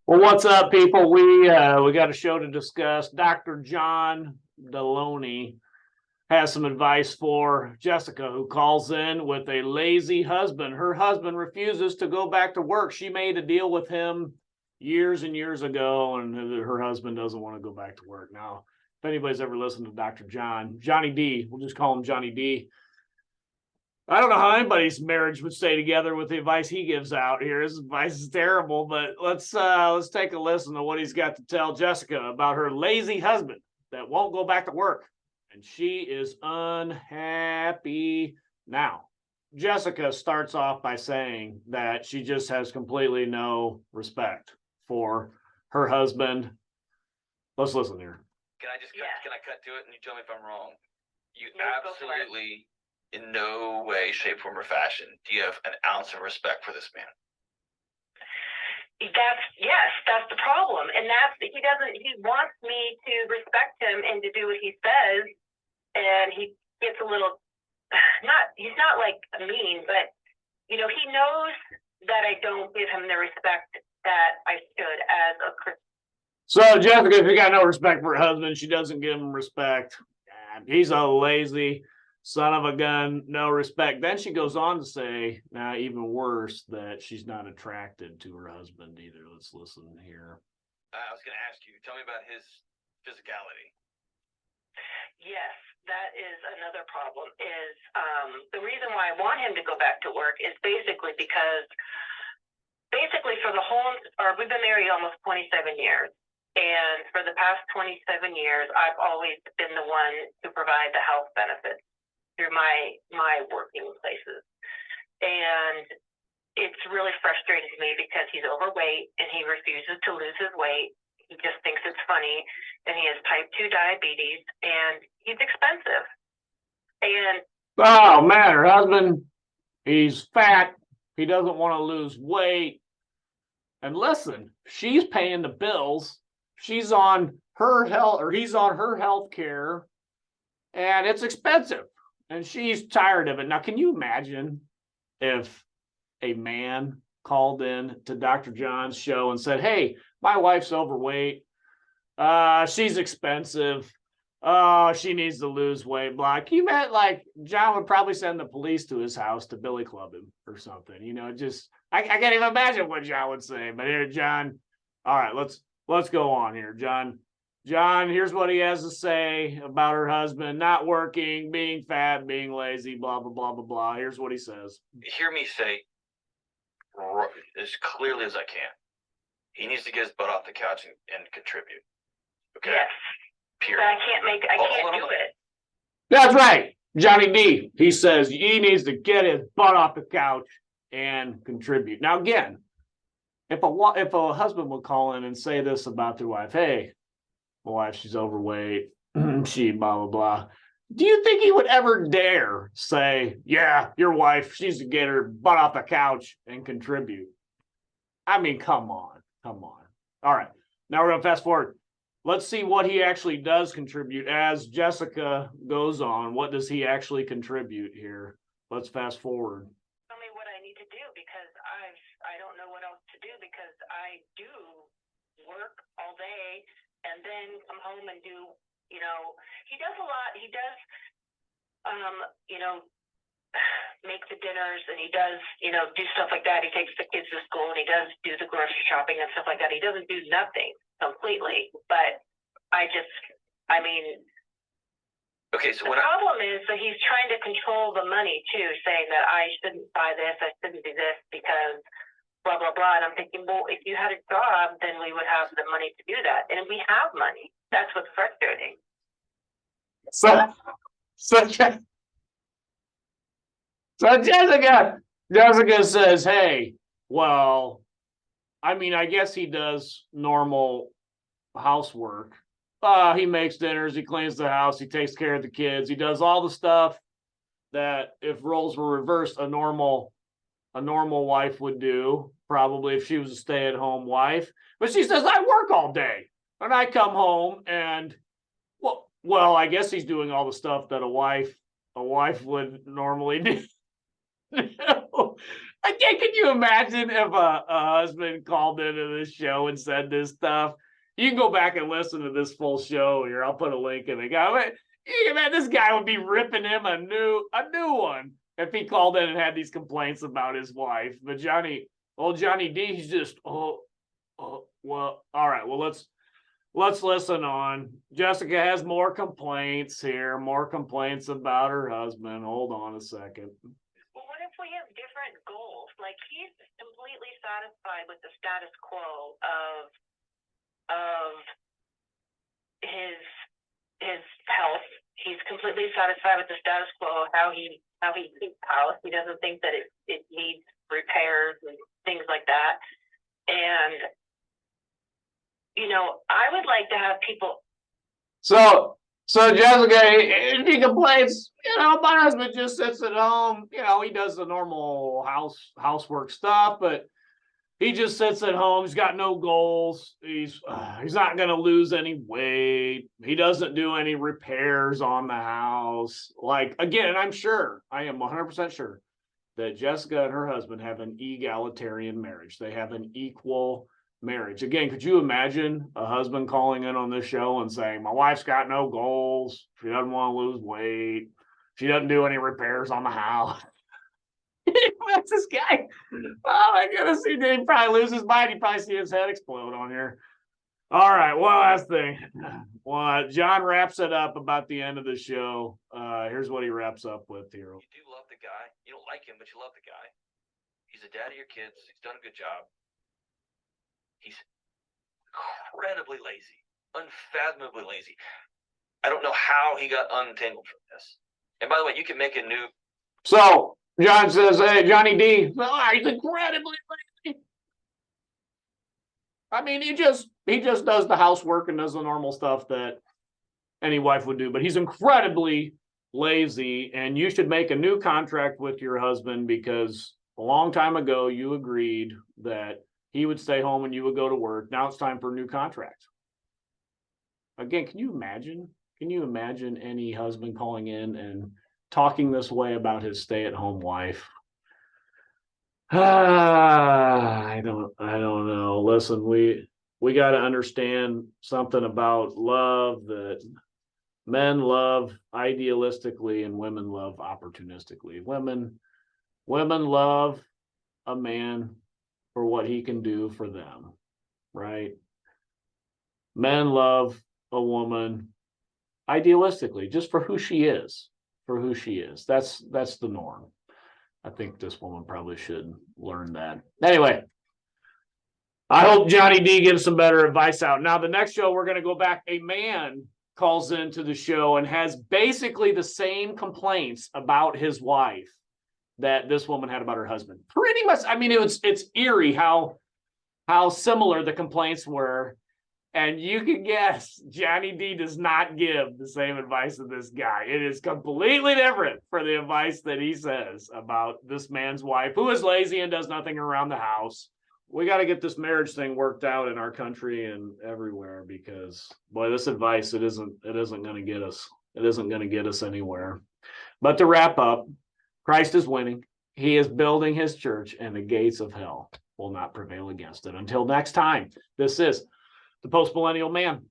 Well, what's up, people? We got a show to discuss. Dr. John Deloney has some advice for Jessica, who calls in with a lazy husband. Her husband refuses to go back to work. She made a deal with him years and years ago, and her husband doesn't want to go back to work. Now, if anybody's ever listened to Dr. John, Johnny D, we'll just call him Johnny D. I don't know how anybody's marriage would stay together with the advice he gives out here. His advice is terrible, but let's take a listen to what he's got to tell Jessica about her lazy husband that won't go back to work. And she is unhappy now. Jessica starts off by saying that she just has completely no respect for her husband. Let's listen here. Can I cut to it and you tell me if I'm wrong? You absolutely, in no way, shape, form, or fashion, do you have an ounce of respect for this man? That's the problem. And he wants me to respect him and to do what he says. And he gets a little, he's not like mean, but, he knows that I don't give him the respect that I should as a Christian. So, Jessica, if you got no respect for her husband, she doesn't give him respect. He's a lazy son of a gun, no respect. Then she goes on to say, now even worse, that she's not attracted to her husband either. Let's listen here. I was going to ask you, tell me about his physicality. Yes, that is another problem. Is the reason why I want him to go back to work is basically because for the whole, we've been married almost 27 years. And for the past 27 years, I've always been the one to provide the health benefits through my working places. And it's really frustrating to me because he's overweight and he refuses to lose his weight. He just thinks it's funny, and he has type 2 diabetes, and he's expensive. And oh man, her husband, he's fat. He doesn't want to lose weight. And listen, she's paying the bills. She's on her health, or he's on her health care, and it's expensive. And she's tired of it. Now, can you imagine if a man called in to Dr. John's show and said, hey, my wife's overweight. She's expensive. She needs to lose weight. Blah. Can you imagine, like, John would probably send the police to his house to billy club him or something. I can't even imagine what John would say. But here, John, all right, let's go on here, John. John, here's what he has to say about her husband not working, being fat, being lazy, blah, blah, blah, blah, blah. Here's what he says. Hear me say as clearly as I can. He needs to get his butt off the couch and contribute. Okay? Yes. Period. But I can't do it. That's right. Johnny D. He says he needs to get his butt off the couch and contribute. Now, again, if a husband would call in and say this about their wife, hey, my wife, she's overweight, she blah, blah, blah. Do you think he would ever dare say, yeah, your wife, she needs to get her butt off the couch and contribute? I mean, come on. All right. Now we're going to fast forward. Let's see what he actually does contribute as Jessica goes on. What does he actually contribute here? Let's fast forward. Tell me what I need to do, because I don't know what else to do, because I do work all day and then come home and do, he does a lot. He does, make the dinners, and he does, do stuff like that. He takes the kids to school, and he does do the grocery shopping and stuff like that. He doesn't do nothing completely, but okay, so the problem is that he's trying to control the money too, saying that I shouldn't buy this, I shouldn't do this because blah, blah, blah. And I'm thinking, well, if you had a job, then we would have the money to do that. And we have money. That's what's frustrating. So Jessica says, hey, well, I guess he does normal housework. He makes dinners, he cleans the house, he takes care of the kids, he does all the stuff that, if roles were reversed, a normal wife would do, probably, if she was a stay-at-home wife. But she says, I work all day and I come home and well, I guess he's doing all the stuff that a wife would normally do. Again, can you imagine if a husband called into this show and said this stuff? You can go back and listen to this full show here. I'll put a link in the guy. Man, this guy would be ripping him a new one if he called in and had these complaints about his wife. But old Johnny D, he's just well, all right. Well, let's listen on. Jessica has more complaints here, more complaints about her husband. Hold on a second. Well, what if we have different goals? Like, he's completely satisfied with the status quo of his health. He's completely satisfied with the status quo of how he keeps house. He doesn't think that it needs repairs and things like that. And I would like to have people. So Jessica, if he complains, my husband just sits at home. He does the normal housework stuff, but he just sits at home. He's got no goals. He's not going to lose any weight. He doesn't do any repairs on the house. Like, again, I am 100% sure that Jessica and her husband have an egalitarian marriage. They have an equal marriage. Again, could you imagine a husband calling in on this show and saying, my wife's got no goals. She doesn't want to lose weight. She doesn't do any repairs on the house. That's this guy. Oh my goodness, he'd probably lose his mind. He'd probably see his head explode on here. All right, one last thing. Well, John wraps it up about the end of the show. Here's what he wraps up with here. You do love the guy. You don't like him, but you love the guy. He's the dad of your kids. He's done a good job. He's incredibly lazy, unfathomably lazy. I don't know how he got untangled from this. And by the way, you can make a new. So John says, hey, Johnny D, he's incredibly lazy. I mean, he just does the housework and does the normal stuff that any wife would do, but he's incredibly lazy, and you should make a new contract with your husband because a long time ago you agreed that he would stay home and you would go to work. Now it's time for a new contract. Again, can you imagine? Can you imagine any husband calling in and talking this way about his stay-at-home wife? I don't know. Listen, we got to understand something about love, that men love idealistically and women love opportunistically. Women love a man for what he can do for them, right? Men love a woman idealistically, just for who she is, That's the norm. I think this woman probably should learn that. Anyway, I hope Johnny D gives some better advice out. Now, the next show, we're going to go back. A man calls into the show and has basically the same complaints about his wife that this woman had about her husband. Pretty much. I mean, it's eerie how similar the complaints were. And you can guess Johnny D does not give the same advice to this guy. It is completely different for the advice that he says about this man's wife, who is lazy and does nothing around the house. We got to get this marriage thing worked out in our country and everywhere, because boy, this advice, it isn't going to get us. It isn't going to get us anywhere. But to wrap up, Christ is winning. He is building his church, and the gates of hell will not prevail against it. Until next time, this is the Post Millennial Man.